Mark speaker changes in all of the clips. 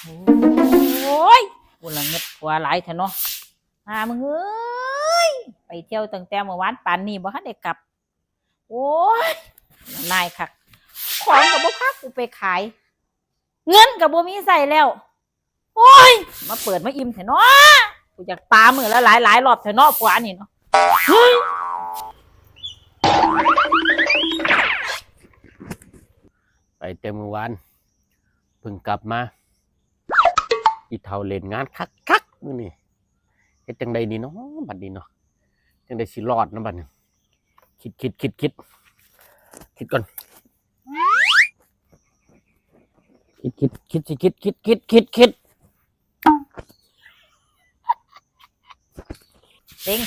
Speaker 1: โอ้ยกูละเงิดกว่าหลายเถอะเนาะมึงเอ้ยไปเที่ยวตั้งแต่เมื่อวานป่านนี้บ่ทันได้กลับโอ้ยนายคักของกับบ่พากูไปขายเงินกับบ่มีใส่แล้วโอ้ยมาเปิดมาอิ่มเถอะเนาะกูอยากตามือละหลายรอบเถอะเนาะกว่านี่เนาะ
Speaker 2: ไปเต็มมือวานเพิ่งกลับมาอีเท่าเล่นงานคักมื้อนี่เฮ็ดจังใดนี่เนาะบัดนี้เนาะจังใดสิรอดนะบัดนี้คิดก่อนคิด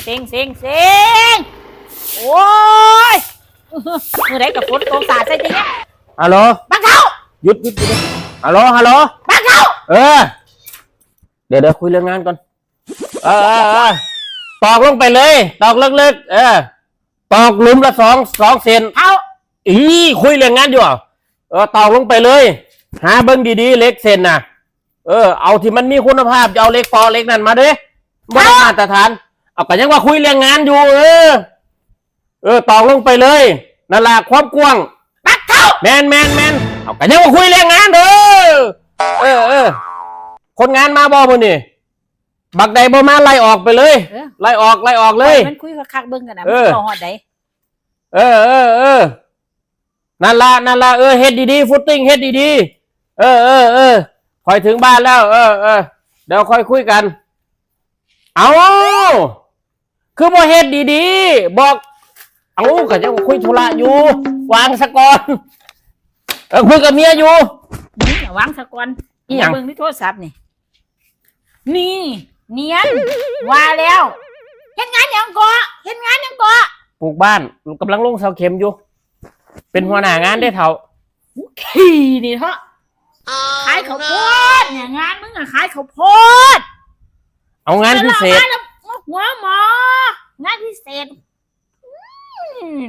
Speaker 1: เซ็งโอ้ยมือไหนกับฝนตกสาดใส่จริงเนี่ย
Speaker 2: ฮัลโหล
Speaker 1: บังเขา
Speaker 2: หยุดฮัลโหล
Speaker 1: บังเขา
Speaker 2: เดี๋ยวคุยเรื่องงานก่อนตอกลงไปเลยตอกลึกตอกหลุมละ2 เซน
Speaker 1: เอา
Speaker 2: คุยเรื่องงานอยู่ตอกลงไปเลยหาเบิ้งดีๆเล็กเซนน่ะเอาที่มันมีคุณภาพจะเอาเล็กปอเล็กนั่นมาเด้ไม่ได้มาตรฐานเอาก็ยังว่าคุยเรื่องงานอยู่ตอกลงไปเลยนั่นล่ะความกว้าง
Speaker 1: บังเขา
Speaker 2: แมนเอาก็ยังว่าคุยเรื่องงานเด้อคนงานมาบ่มื้อนี่บักใดบ่มาไล่ออกไปเลยไล่ออกเลย
Speaker 1: มันคุยคักเบิ่งกันนะมันต่อฮอดใด
Speaker 2: นั่นล่ะเฮ็ดดีๆฟุตติ้งเฮ็ดดีๆค่อยถึงบ้านแล้วเดี๋ยวค่อยคุยกันเอาคือบ่เฮ็ดดีๆบอกก็จะคุยธุระอยู่วางซะก่อนคุยกับเมียอยู่
Speaker 1: นี่วางซะก่อนอีหยังเบิ่งในโทรศัพท์นี่เนียนว่าแล้วเฮ็ดงานหยังก่อ
Speaker 2: ปลูกบ้านกำลังลงเสาเข็มอยู่เป็นหัวหน้างานได้เท่า
Speaker 1: ขี่นี่เถอะขายข้าวโพดเนี่ยงานมึงอะขายข้าวโพด
Speaker 2: เอางานพิเศษ
Speaker 1: หัวหมองานพิเศษ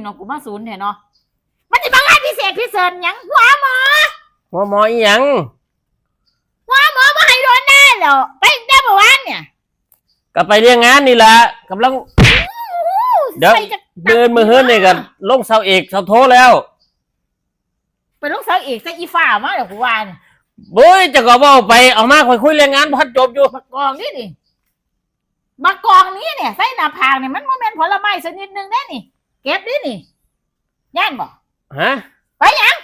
Speaker 1: เนาะกูมาศูนย์เนาะมันจะมางานพิเศษหยังหัวหมอ
Speaker 2: อีหยัง
Speaker 1: หัวหมอมาให้โดนแน่เหรอไปได้เมื่อวานเนี่ย
Speaker 2: ก็ไปเรียงงานนี่แหละกำลังเดี๋ยวเดินมือเฮิร์นนี่กันลงเสาเอกเสาโทแล้ว
Speaker 1: ไปลงเสาเอกซะอีฟ้ามาเดี๋ยวกูวาน
Speaker 2: บุ้ยจะก็บอกไปเอามาคุยเรียงงานพัดจบอยู่
Speaker 1: บักกองนี่ดิบักกองนี้เนี่ยใส่หน้าผากเนี่ยมันโมเมนต์ผลไม้สักนิดนึงได้นี่เก็บดินี่ย่านบอก
Speaker 2: ฮะ
Speaker 1: ไปยัง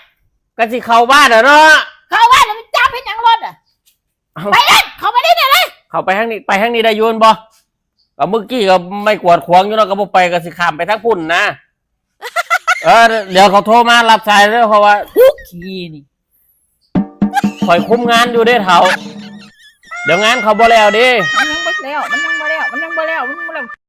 Speaker 2: ก็สิเข้าบ้านเนาะ
Speaker 1: เข้าบ้านแล้วมันจับเป็นยังรถไปเลยเข้าไปได้เนี่ยเลย
Speaker 2: เข้าไปทางนี้ได้ยูนบ่ก็เมื่อกี้ก็ไม่กวดขวางอยู่เนาะก็บ่ไปก็สิข้ามไปทางพุ่นนะเดี๋ยวเขาโทรมารับสายแล้วเพราะว่า
Speaker 1: ขี้นี่
Speaker 2: คอยคุมงานอยู่เด้เฒ่าเดี๋ยวงานเขาบ่แล้วดิ
Speaker 1: มันยังบ่แล้วมัน